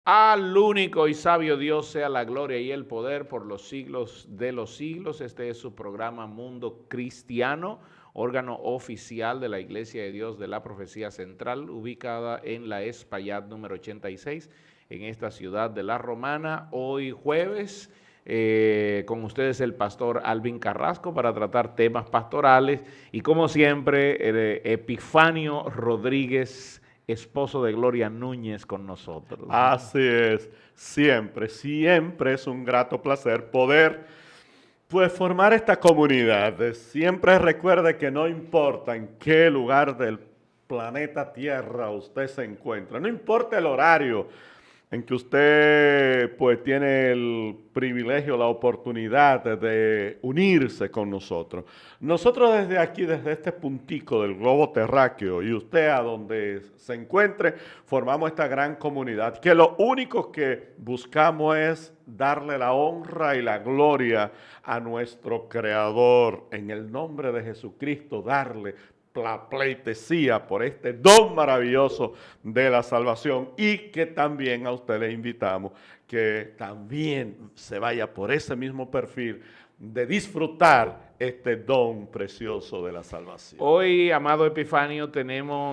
Al único y sabio Dios sea la gloria y el poder por los siglos de los siglos. Este es su programa Mundo Cristiano, órgano oficial de la Iglesia de Dios de la Profecía Central, ubicada en la Espaillat número 86, en esta ciudad de La Romana. Hoy jueves, con ustedes el pastor Alvin Carrasco para tratar temas pastorales y como siempre, Epifanio Rodríguez, esposo de Gloria Núñez, con nosotros. Así es, siempre es un grato placer poder pues formar esta comunidad. Siempre recuerde que no importa en qué lugar del planeta Tierra usted se encuentra, no importa el horario en que usted pues tiene el privilegio, la oportunidad de unirse con nosotros. Nosotros desde aquí, desde este puntico del globo terráqueo y usted a donde se encuentre, formamos esta gran comunidad que lo único que buscamos es darle la honra y la gloria a nuestro Creador. En el nombre de Jesucristo, darle la pleitesía por este don maravilloso de la salvación y que también a usted le invitamos que también se vaya por ese mismo perfil de disfrutar este don precioso de la salvación. Hoy, amado Epifanio,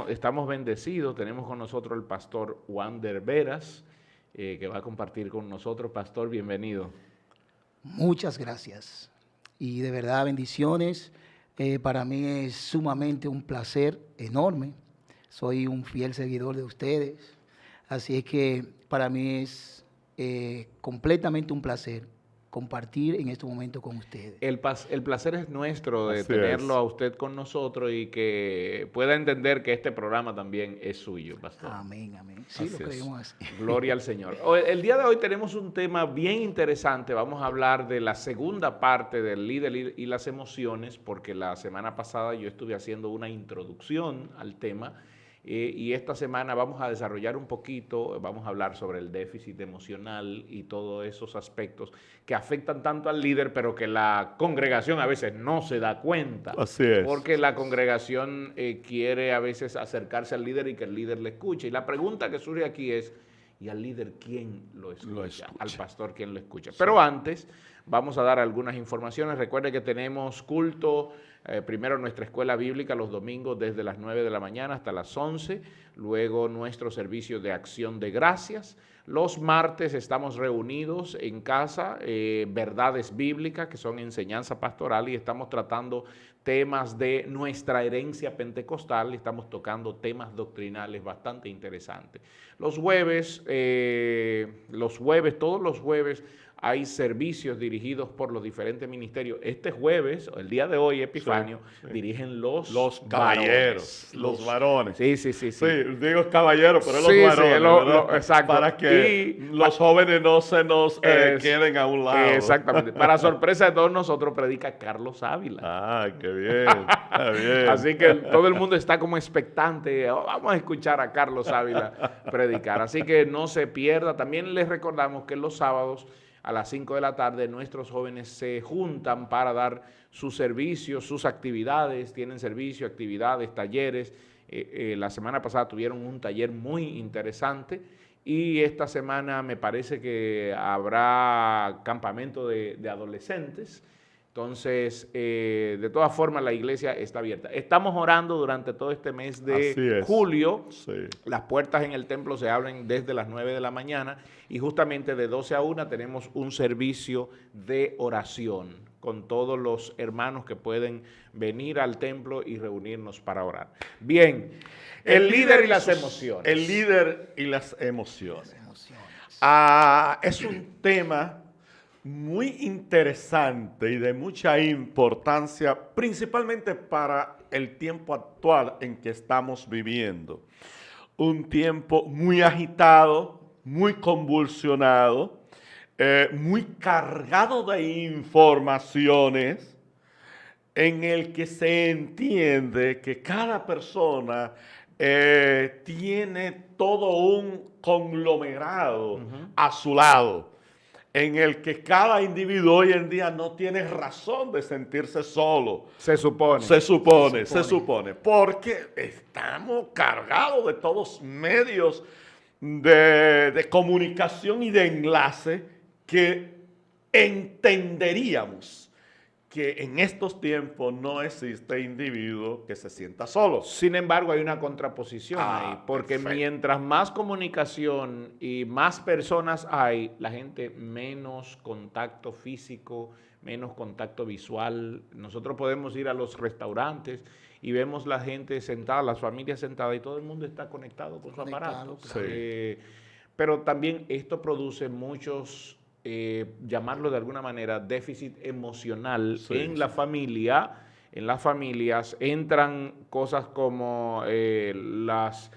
estamos bendecidos, tenemos con nosotros el pastor Wander Veras, que va a compartir con nosotros. Pastor, bienvenido. Muchas gracias y de verdad bendiciones. Para mí es sumamente un placer enorme. Soy un fiel seguidor de ustedes, así es que para mí es completamente un placer compartir en este momento con ustedes. El placer es nuestro de Así tenerlo es. a usted con nosotros y que pueda entender que este programa también es suyo, pastor. Amén, amén. Sí, Así lo es. creemos así. Gloria al Señor. El día de hoy tenemos un tema bien interesante. Vamos a hablar de la segunda parte del líder y las emociones, porque la semana pasada yo estuve haciendo una introducción al tema y esta semana vamos a desarrollar un poquito, vamos a hablar sobre el déficit emocional y todos esos aspectos que afectan tanto al líder, pero que la congregación a veces no se da cuenta. Así es. Porque la congregación quiere a veces acercarse al líder y que el líder le escuche. Y la pregunta que surge aquí es, ¿y al líder quién lo escucha? Al pastor, ¿quién lo escucha? Sí. Pero antes vamos a dar algunas informaciones. Recuerde que tenemos culto, primero nuestra escuela bíblica los domingos desde las 9 de la mañana hasta las 11, luego nuestro servicio de acción de gracias. Los martes estamos reunidos en casa, verdades bíblicas, que son enseñanza pastoral, y estamos tratando temas de nuestra herencia pentecostal, y estamos tocando temas doctrinales bastante interesantes. Los jueves, todos los jueves, hay servicios dirigidos por los diferentes ministerios. Este jueves, el día de hoy, Epifanio, dirigen los caballeros, varones. los varones. Sí. Digo caballeros, pero Sí, los varones. Exacto. Para que los jóvenes no se nos queden a un lado. Exactamente. Para sorpresa de todos nosotros, predica Carlos Ávila. Ah, qué bien. Así que todo el mundo está como expectante. Oh, vamos a escuchar a Carlos Ávila predicar. Así que no se pierda. También les recordamos que los sábados a las 5 de la tarde nuestros jóvenes se juntan para dar sus servicios, sus actividades. Tienen servicio, actividades, talleres. La semana pasada tuvieron un taller muy interesante y esta semana me parece que habrá campamento de adolescentes. Entonces, de todas formas, la iglesia está abierta. Estamos orando durante todo este mes de julio. Sí. Las puertas en el templo se abren desde las 9 de la mañana y justamente de 12 a 1 tenemos un servicio de oración con todos los hermanos que pueden venir al templo y reunirnos para orar. Bien, el líder y las emociones. El líder y las emociones. Es un tema muy interesante y de mucha importancia, principalmente para el tiempo actual en que estamos viviendo. Un tiempo muy agitado, muy convulsionado, muy cargado de informaciones, en el que se entiende que cada persona tiene todo un conglomerado a su lado, en el que cada individuo hoy en día no tiene razón de sentirse solo. Se supone, porque estamos cargados de todos medios de comunicación y de enlace que entenderíamos que en estos tiempos no existe individuo que se sienta solo. Sin embargo, hay una contraposición ahí, porque perfecto. mientras más comunicación y más personas hay, la gente menos contacto físico, menos contacto visual. Nosotros podemos ir a los restaurantes y vemos la gente sentada, las familias sentadas y todo el mundo está conectado con su aparato. Claro. Pero también esto produce muchos, llamarlo de alguna manera, déficit emocional en la familia. En las familias entran cosas como las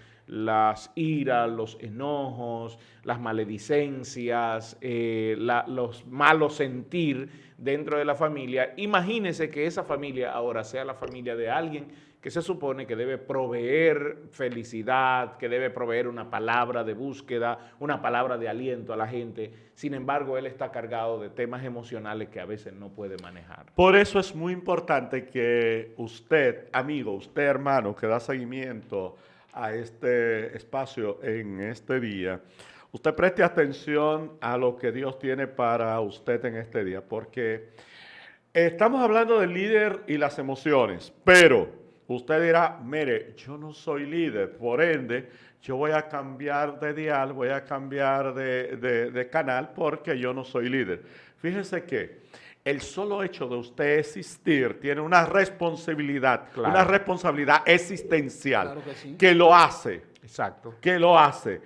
iras, los enojos, las maledicencias, los malos sentir dentro de la familia. Imagínese que esa familia ahora sea la familia de alguien que se supone que debe proveer felicidad, que debe proveer una palabra de búsqueda, una palabra de aliento a la gente. Sin embargo, él está cargado de temas emocionales que a veces no puede manejar. Por eso es muy importante que usted, amigo, usted, hermano, que da seguimiento a este espacio en este día, usted preste atención a lo que Dios tiene para usted en este día, porque estamos hablando del líder y las emociones, pero usted dirá, mire, yo no soy líder, por ende, yo voy a cambiar de dial, voy a cambiar de canal porque yo no soy líder. Fíjese que el solo hecho de usted existir tiene una responsabilidad, una responsabilidad existencial, Claro que sí. que lo hace. Exacto. Que lo hace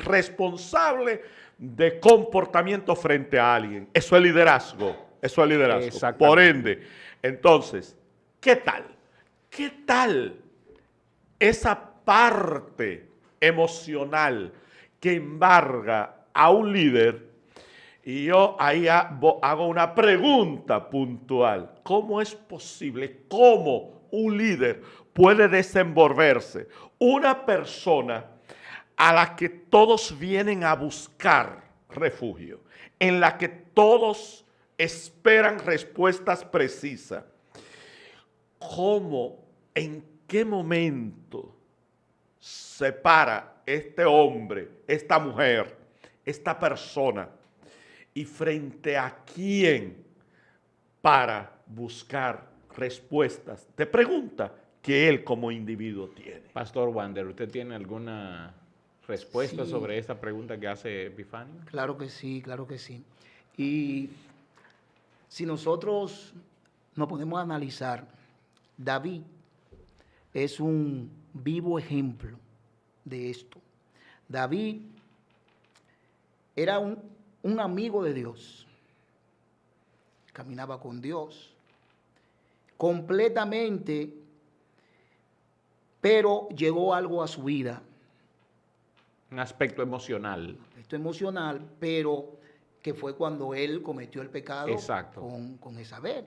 responsable de comportamiento frente a alguien. Eso es liderazgo. Eso es liderazgo. Por ende, entonces, ¿qué tal? ¿Qué tal esa parte emocional que embarga a un líder? Y yo ahí hago una pregunta puntual. ¿Cómo es posible? ¿Cómo un líder puede desenvolverse? Una persona a la que todos vienen a buscar refugio, en la que todos esperan respuestas precisas. ¿Cómo, en qué momento se para este hombre, esta mujer, esta persona, y frente a quién para buscar respuestas de preguntas que él como individuo tiene? Pastor Wander, ¿usted tiene alguna respuesta sobre esta pregunta que hace Epifanio? Claro que sí, claro que sí. Y si nosotros nos podemos analizar, David es un vivo ejemplo de esto. David era un amigo de Dios, caminaba con Dios completamente, pero llegó algo a su vida. Un aspecto emocional. Aspecto emocional, pero que fue cuando él cometió el pecado con Isabel.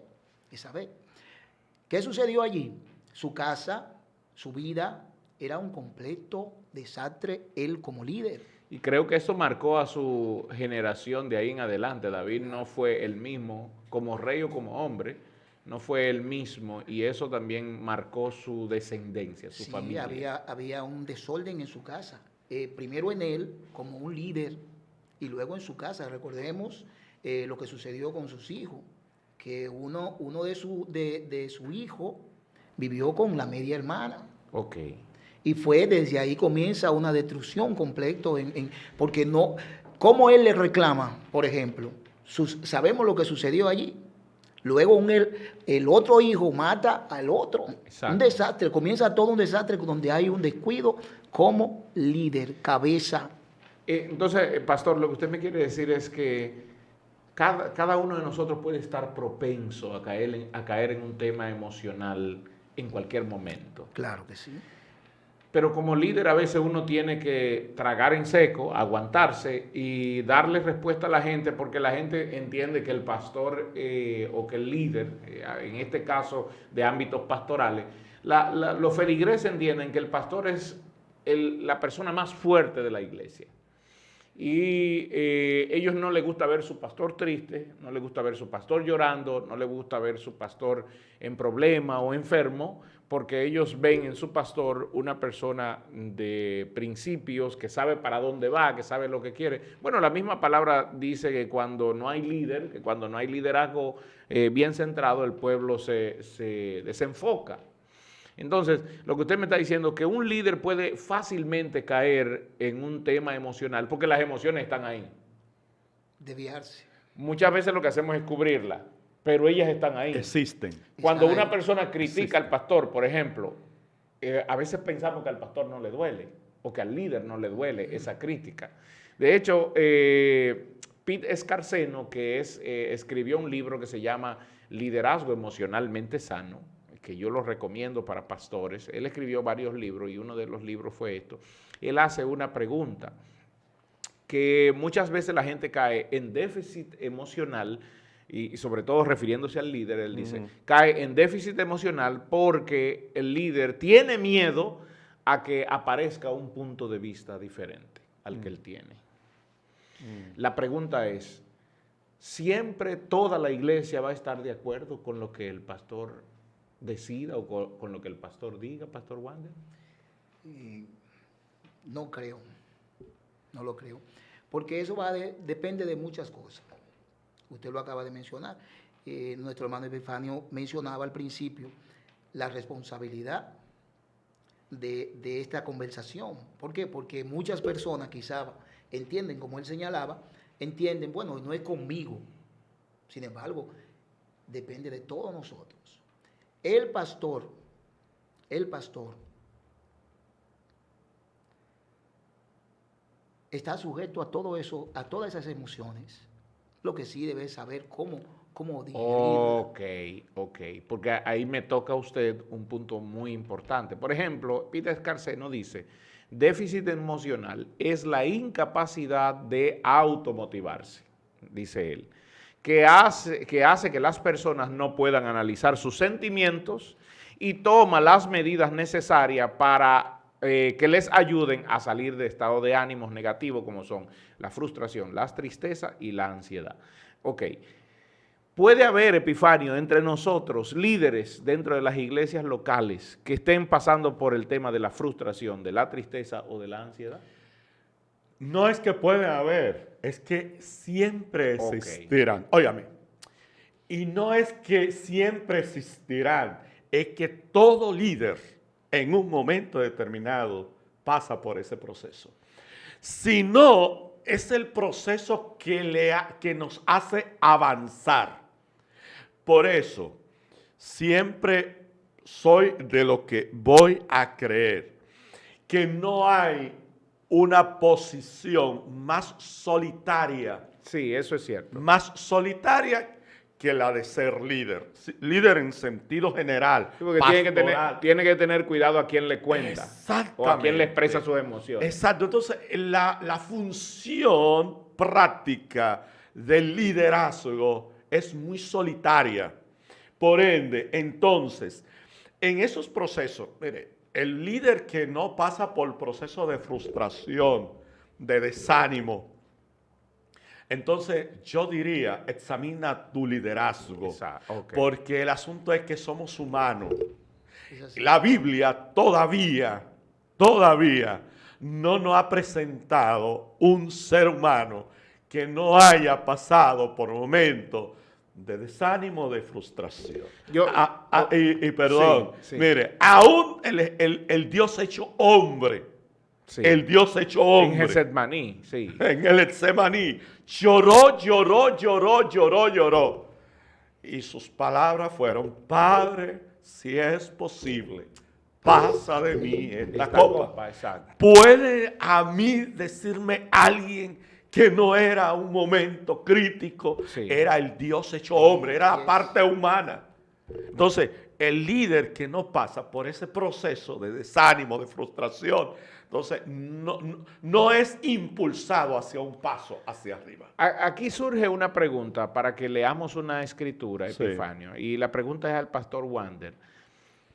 ¿Qué sucedió allí? Su casa, su vida, era un completo desastre él como líder. Y creo que eso marcó a su generación de ahí en adelante. David no fue el mismo como rey o como hombre, no fue el mismo, y eso también marcó su descendencia, su familia. Había un desorden en su casa. Primero en él como un líder y luego en su casa. Recordemos lo que sucedió con sus hijos, que uno de su hijo vivió con la media hermana. Ok. Y fue desde ahí comienza una destrucción completa, porque no, ¿cómo él le reclama, por ejemplo? Sabemos lo que sucedió allí. Luego el otro hijo mata al otro. Exacto. Un desastre, comienza todo un desastre donde hay un descuido como líder, cabeza. Entonces, pastor, lo que usted me quiere decir es que cada uno de nosotros puede estar propenso a caer en un tema emocional en cualquier momento. Claro que sí. Pero como líder a veces uno tiene que tragar en seco, aguantarse y darle respuesta a la gente, porque la gente entiende que el pastor o que el líder, en este caso de ámbitos pastorales, los feligreses entienden que el pastor es la persona más fuerte de la iglesia. Y ellos no les gusta ver su pastor triste, no les gusta ver su pastor llorando, no les gusta ver su pastor en problema o enfermo, porque ellos ven en su pastor una persona de principios, que sabe para dónde va, que sabe lo que quiere. Bueno, la misma palabra dice que cuando no hay líder, que cuando no hay liderazgo bien centrado, el pueblo se desenfoca. Entonces, lo que usted me está diciendo es que un líder puede fácilmente caer en un tema emocional, porque las emociones están ahí. Desviarse. Muchas veces lo que hacemos es cubrirlas, pero ellas están ahí. Existen. Cuando Están una ahí. persona critica al pastor, por ejemplo, a veces pensamos que al pastor no le duele o que al líder no le duele esa crítica. De hecho, Pete Escarceno, que escribió un libro que se llama Liderazgo Emocionalmente Sano, que yo lo recomiendo para pastores. Él escribió varios libros y uno de los libros fue esto. Él hace una pregunta, que muchas veces la gente cae en déficit emocional, y sobre todo refiriéndose al líder, él dice, cae en déficit emocional porque el líder tiene miedo a que aparezca un punto de vista diferente al que él tiene. La pregunta es, ¿siempre toda la iglesia va a estar de acuerdo con lo que el pastor decida o con lo que el pastor diga, Pastor Wander? No creo, no lo creo, porque eso depende de muchas cosas. Usted lo acaba de mencionar. Nuestro hermano Epifanio mencionaba al principio la responsabilidad de esta conversación. ¿Por qué? Porque muchas personas quizá entienden, como él señalaba, entienden, bueno, no es conmigo. Sin embargo, depende de todos nosotros. El pastor está sujeto a todo eso, a todas esas emociones. Lo que sí debe saber cómo digerirla. Ok, porque ahí me toca a usted un punto muy importante. Por ejemplo, Peter Escarceno dice, déficit emocional es la incapacidad de automotivarse, dice él, que hace que las personas no puedan analizar sus sentimientos y toma las medidas necesarias para que les ayuden a salir de estados de ánimos negativos como son la frustración, la tristeza y la ansiedad. Ok, puede haber, Epifanio, entre nosotros, líderes dentro de las iglesias locales que estén pasando por el tema de la frustración, de la tristeza o de la ansiedad. No es que puede haber, es que siempre existirán. Óigame, y no es que siempre existirán, es que todo líder en un momento determinado pasa por ese proceso. Si no, es el proceso que nos hace avanzar. Por eso, siempre soy de lo que voy a creer, que no hay una posición más solitaria. Sí, eso es cierto. Más solitaria que la de ser líder. Líder en sentido general. Sí, porque tiene que tener cuidado a quien le cuenta. Exactamente. O a quien le expresa sus emociones. Exacto. Entonces, la función práctica del liderazgo es muy solitaria. Por ende, entonces, en esos procesos, mire, el líder que no pasa por proceso de frustración, de desánimo, entonces yo diría, examina tu liderazgo, porque el asunto es que somos humanos. La Biblia todavía no nos ha presentado un ser humano que no haya pasado por momentos de desánimo, de frustración. Perdón, sí. Mire, aún el Dios hecho hombre, sí. El Dios hecho hombre. En Getsemaní, sí. En el Getsemaní, lloró. Y sus palabras fueron, Padre, si es posible, pasa de mí esta copa. ¿Puede a mí decirme alguien que no era un momento crítico? Sí. Era el Dios hecho hombre, era la parte humana. Entonces, el líder que no pasa por ese proceso de desánimo, de frustración, entonces no es impulsado hacia un paso hacia arriba. Aquí surge una pregunta para que leamos una escritura, Epifanio, sí. Y la pregunta es al pastor Wander,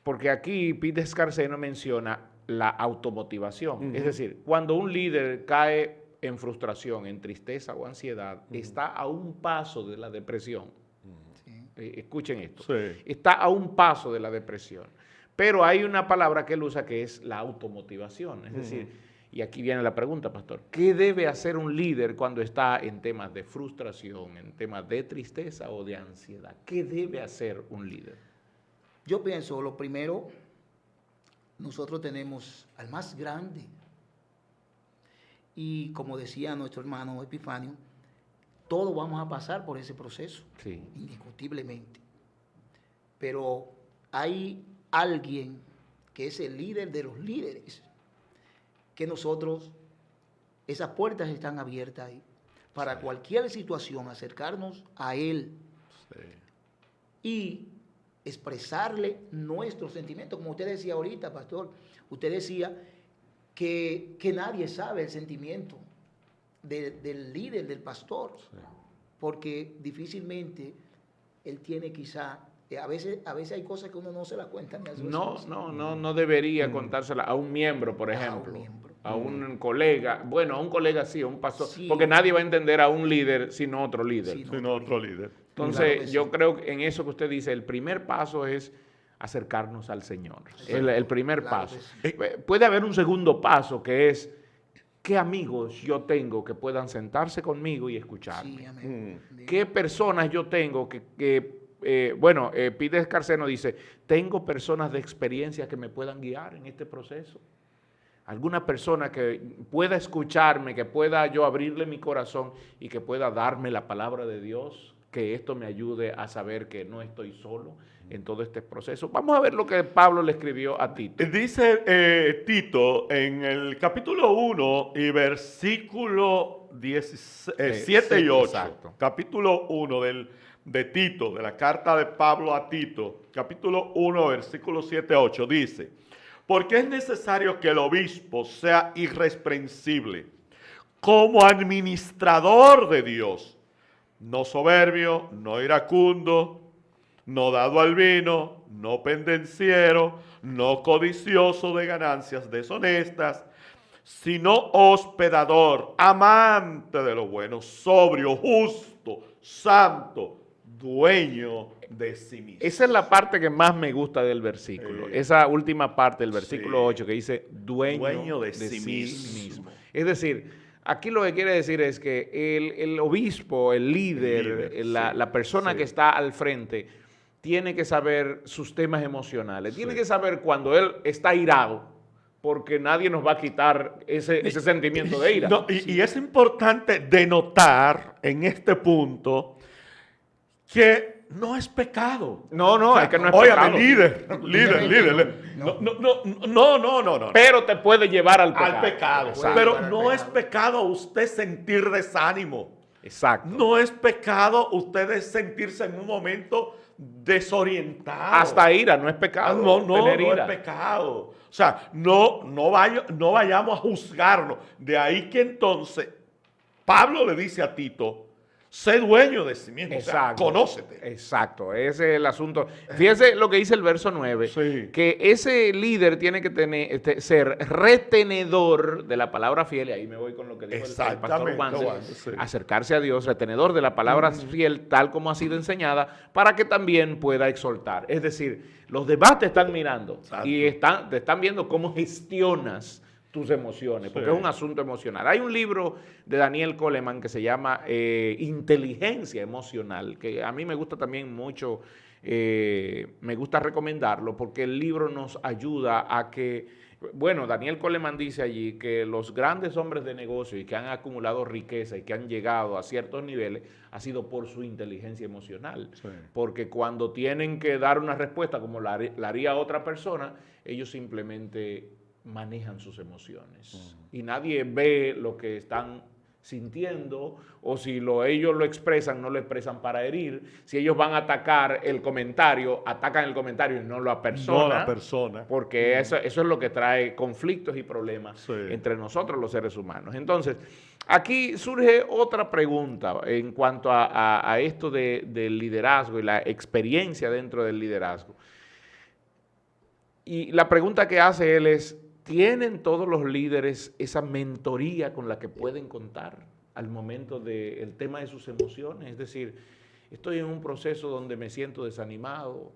porque aquí Pete Escarceno menciona la automotivación, es decir, cuando un líder cae en frustración, en tristeza o ansiedad, está a un paso de la depresión. Escuchen esto, está a un paso de la depresión. Pero hay una palabra que él usa que es la automotivación. Es decir, y aquí viene la pregunta, pastor, ¿qué debe hacer un líder cuando está en temas de frustración, en temas de tristeza o de ansiedad? ¿Qué debe hacer un líder? Yo pienso, lo primero, nosotros tenemos al más grande. Y como decía nuestro hermano Epifanio, todos vamos a pasar por ese proceso, Sí. indiscutiblemente. Pero hay alguien que es el líder de los líderes, que nosotros, esas puertas están abiertas ahí, para cualquier situación, acercarnos a él y expresarle nuestros sentimientos. Como usted decía ahorita, pastor, usted decía que nadie sabe el sentimiento del líder, del pastor, porque difícilmente él tiene quizá, a veces hay cosas que uno no se las cuenta ni a su esposa. No debería contársela a un miembro, por ejemplo, a un colega, bueno, a un colega sí, a un pastor, Sí. porque nadie va a entender a un líder sino otro líder. Sí, Sino otro líder. Entonces, Claro que yo sí. creo que en eso que usted dice, el primer paso es acercarnos al Señor. El primer Claro paso. que Puede haber un segundo paso que es, ¿qué amigos yo tengo que puedan sentarse conmigo y escucharme? Sí, amén. ¿Qué personas yo tengo Pide Escarceno dice, tengo personas de experiencia que me puedan guiar en este proceso? Alguna persona que pueda escucharme, que pueda yo abrirle mi corazón y que pueda darme la palabra de Dios, que esto me ayude a saber que no estoy solo en todo este proceso. Vamos a ver lo que Pablo le escribió a Tito. Dice Tito en el capítulo 1 y versículo 7 y 8. Exacto. Capítulo 1 de Tito, de la carta de Pablo a Tito, capítulo 1, versículo 7 a 8, dice: porque es necesario que el obispo sea irreprensible como administrador de Dios, no soberbio, no iracundo, no dado al vino, no pendenciero, no codicioso de ganancias deshonestas, sino hospedador, amante de lo bueno, sobrio, justo, santo, dueño de sí mismo. Esa es la parte que más me gusta del versículo. Esa última parte del versículo Sí. 8 que dice dueño de sí mismo. Es decir, aquí lo que quiere decir es que el obispo, el líder, sí. la persona Sí. que está al frente, tiene que saber sus temas emocionales. Tiene que saber cuando él está irado, porque nadie nos va a quitar ese sentimiento de ira. No, y es importante denotar en este punto que no es pecado. No, es que no es Óigame, pecado. líder. No. Pero te puede llevar al pecado. Al pecado. Exacto. Pero no es pecado usted sentir desánimo. Exacto. No es pecado usted sentirse en un momento desorientado. Hasta ira, no es pecado. No tener es ira. pecado. O sea, no vayamos a juzgarnos. De ahí que entonces Pablo le dice a Tito: sé dueño de sí mismo, Exacto. o sea, conócete. Exacto, ese es el asunto. Fíjese lo que dice el verso 9, Sí. que ese líder tiene que ser retenedor de la palabra fiel, y ahí me voy con lo que dijo el pastor Exactamente, Juanse, Juan, sí. acercarse a Dios, retenedor de la palabra fiel tal como ha sido enseñada, para que también pueda exhortar. Es decir, los demás te están mirando Exacto. y te están viendo cómo gestionas tus emociones, porque Sí. es un asunto emocional. Hay un libro de Daniel Coleman que se llama Inteligencia Emocional, que a mí me gusta también mucho, me gusta recomendarlo, porque el libro nos ayuda a que, bueno, Daniel Coleman dice allí que los grandes hombres de negocio y que han acumulado riqueza y que han llegado a ciertos niveles ha sido por su inteligencia emocional, Sí. porque cuando tienen que dar una respuesta como la haría otra persona, ellos simplemente manejan sus emociones y nadie ve lo que están sintiendo, o si ellos lo expresan, no lo expresan para herir. Si ellos van a atacar el comentario, atacan el comentario y no la persona. No la persona. Porque eso es lo que trae conflictos y problemas Sí. entre nosotros los seres humanos. Entonces, aquí surge otra pregunta en cuanto a esto del liderazgo y la experiencia dentro del liderazgo. Y la pregunta que hace él es, ¿tienen todos los líderes esa mentoría con la que pueden contar al momento del tema de sus emociones? Es decir, estoy en un proceso donde me siento desanimado,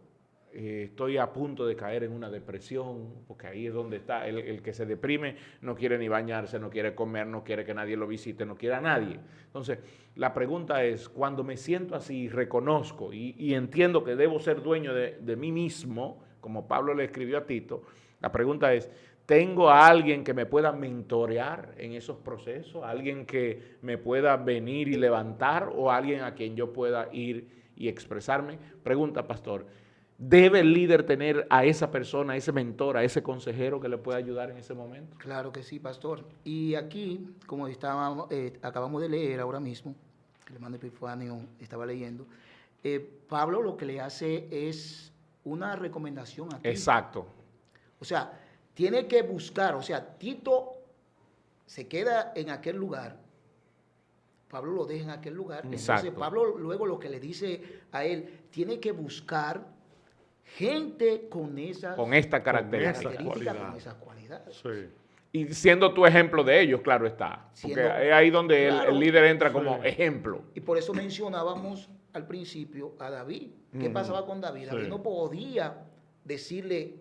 estoy a punto de caer en una depresión, porque ahí es donde está el que se deprime, no quiere ni bañarse, no quiere comer, no quiere que nadie lo visite, no quiere a nadie. Entonces, la pregunta es, cuando me siento así, reconozco y entiendo que debo ser dueño de mí mismo, como Pablo le escribió a Tito, la pregunta es, ¿tengo a alguien que me pueda mentorear en esos procesos? ¿Alguien que me pueda venir y levantar o alguien a quien yo pueda ir y expresarme? Pregunta, pastor, ¿debe el líder tener a esa persona, a ese mentor, a ese consejero que le pueda ayudar en ese momento? Claro que sí, pastor. Y aquí, como acabamos de leer ahora mismo, el hermano Epifanio estaba leyendo, Pablo lo que le hace es una recomendación a Tito. Exacto. O sea, tiene que buscar, o sea, Tito se queda en aquel lugar, Pablo lo deja en aquel lugar, Exacto. entonces Pablo luego lo que le dice a él, tiene que buscar gente con esta característica, con esas cualidades. Sí. Y siendo tu ejemplo de ellos, claro está. Porque es ahí donde claro, el líder entra como ejemplo. Y por eso mencionábamos al principio a David. ¿Qué pasaba con David? Sí. David no podía decirle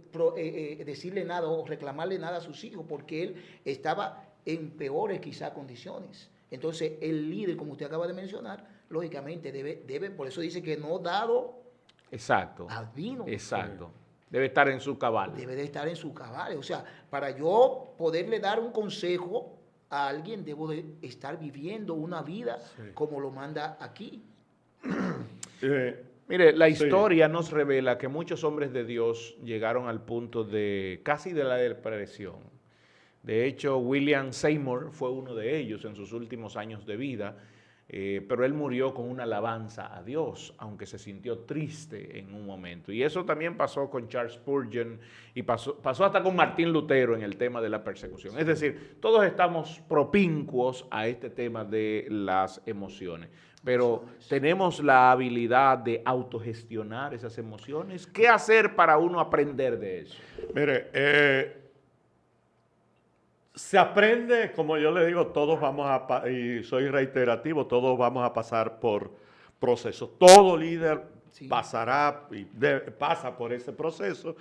nada o reclamarle nada a sus hijos porque él estaba en peores quizá condiciones. Entonces el líder, como usted acaba de mencionar, lógicamente debe, por eso dice que no dado Exacto. al vino. Exacto. Debe estar en su cabal. Debe de estar en su cabal. O sea, para yo poderle dar un consejo a alguien, debo de estar viviendo una vida como lo manda aquí. Mire, la historia nos revela que muchos hombres de Dios llegaron al punto de casi de la depresión. De hecho, William Seymour fue uno de ellos en sus últimos años de vida, pero él murió con una alabanza a Dios, aunque se sintió triste en un momento. Y eso también pasó con Charles Spurgeon y pasó hasta con Martín Lutero en el tema de la persecución. Es decir, todos estamos propincuos a este tema de las emociones. Pero tenemos la habilidad de autogestionar esas emociones. ¿Qué hacer para uno aprender de eso? Mire, se aprende, como yo le digo, todos vamos y soy reiterativo, todos vamos a pasar por procesos. Todo líder pasará y pasa por ese proceso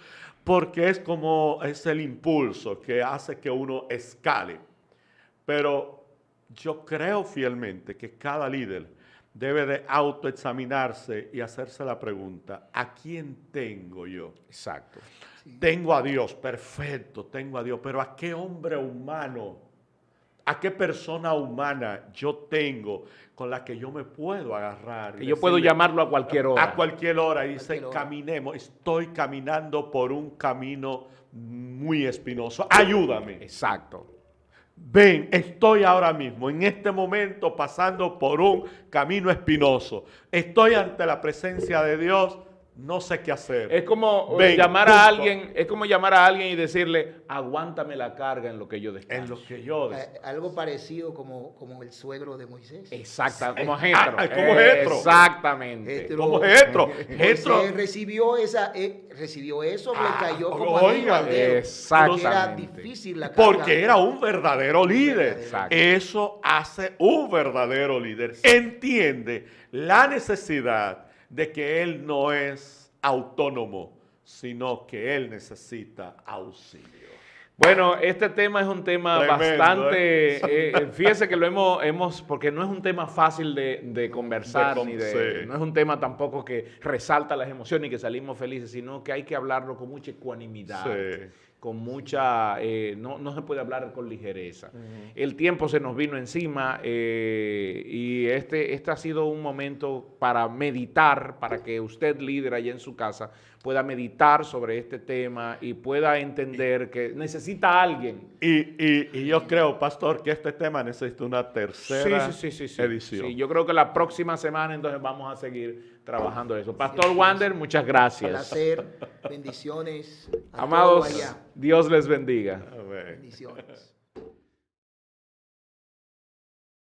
porque es el impulso que hace que uno escale. Pero yo creo fielmente que cada líder debe de autoexaminarse y hacerse la pregunta, ¿a quién tengo yo? Exacto. Sí. Tengo a Dios, perfecto, tengo a Dios, pero ¿a qué hombre humano, a qué persona humana yo tengo con la que yo me puedo agarrar? Que yo puedo llamarlo a cualquier hora. A cualquier hora. Y dice, Cualquier hora. caminemos, estoy caminando por un camino muy espinoso, ayúdame. Exacto. Ven, estoy ahora mismo, en este momento, pasando por un camino espinoso. Estoy ante la presencia de Dios, no sé qué hacer. Es como Ven, llamar a alguien, y decirle, aguántame la carga en lo que yo descanso. En lo que yo Algo parecido como el suegro de Moisés. Exacto, como Jetro. como Jetro. Exactamente. Como Jetro. Moisés recibió eso, le cayó como anillo al dedo. Exactamente. Porque era difícil la carga. Porque era un verdadero líder. Exacto. Eso hace un verdadero líder. Entiende la necesidad de que él no es autónomo, sino que él necesita auxilio. Bueno, este tema es un tema Tremendo, bastante, fíjese que lo hemos, porque no es un tema fácil de conversar, no es un tema tampoco que resalta las emociones y que salimos felices, sino que hay que hablarlo con mucha ecuanimidad. Sí. Con mucha, no se puede hablar con ligereza. El tiempo se nos vino encima y este ha sido un momento para meditar, para que usted, líder allá en su casa, pueda meditar sobre este tema y pueda entender que necesita a alguien. Y yo creo, pastor, que este tema necesita una tercera edición. Sí, yo creo que la próxima semana entonces vamos a seguir trabajando eso. Pastor Wander, muchas gracias. Placer, bendiciones a Amados, todos allá. Dios les bendiga. Amén. Bendiciones.